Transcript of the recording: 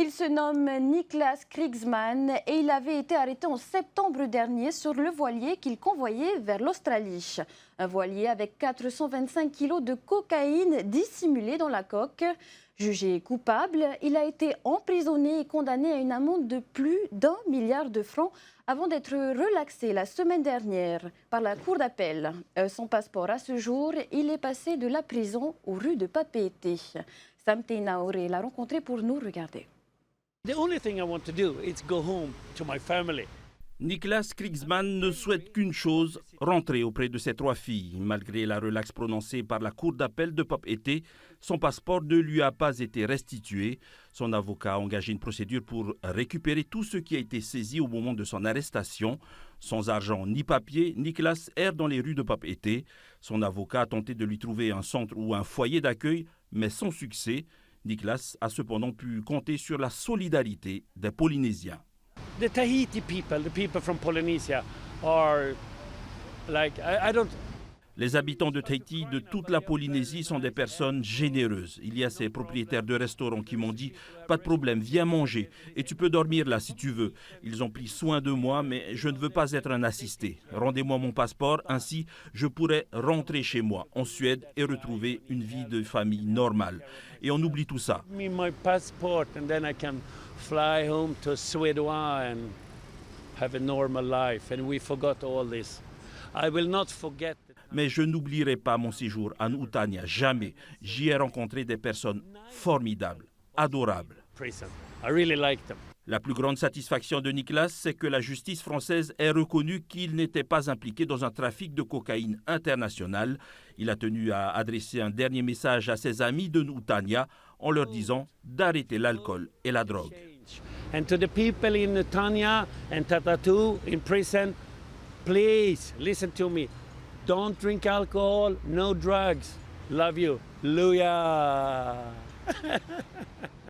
Il se nomme Niklas Kriegsmann et il avait été arrêté en septembre dernier sur le voilier qu'il convoyait vers l'Australie. Un voilier avec 425 kilos de cocaïne dissimulée dans la coque. Jugé coupable, il a été emprisonné et condamné à une amende de plus d'1 milliard de francs avant d'être relaxé la semaine dernière par la Cour d'appel. Son passeport à ce jour, il est passé de la prison aux rues de Papeete. Sam Teinaoré l'a rencontré pour nous regarder. The only thing I want to do is go home to my family. Niklas Kriegsmann ne souhaite qu'une chose, rentrer auprès de ses 3 filles. Malgré la relaxe prononcée par la cour d'appel de Papeete, son passeport ne lui a pas été restitué. Son avocat a engagé une procédure pour récupérer tout ce qui a été saisi au moment de son arrestation. Sans argent ni papier, Niklas erre dans les rues de Papeete. Son avocat a tenté de lui trouver un centre ou un foyer d'accueil, mais sans succès. Niklas a cependant pu compter sur la solidarité des Polynésiens. The Tahiti people, the people from Polynesia, are like I don't. Les habitants de Tahiti, de toute la Polynésie, sont des personnes généreuses. Il y a ces propriétaires de restaurants qui m'ont dit « Pas de problème, viens manger et tu peux dormir là si tu veux ». Ils ont pris soin de moi, mais je ne veux pas être un assisté. Rendez-moi mon passeport, ainsi je pourrai rentrer chez moi en Suède et retrouver une vie de famille normale. Et on oublie tout ça. Me my passport and then I can fly home to Sweden and have a normal life. And we forgot all this. I will not forget. Mais je n'oublierai pas mon séjour à Nuutania, jamais. J'y ai rencontré des personnes formidables, adorables. Prison. I really like them. La plus grande satisfaction de Niklas, c'est que la justice française ait reconnu qu'il n'était pas impliqué dans un trafic de cocaïne international. Il a tenu à adresser un dernier message à ses amis de Nuutania en leur disant d'arrêter l'alcool et la drogue. And to the people in Nuutania and Tatatu in prison, please listen to me. Don't drink alcohol, no drugs. Love you. Hallelujah.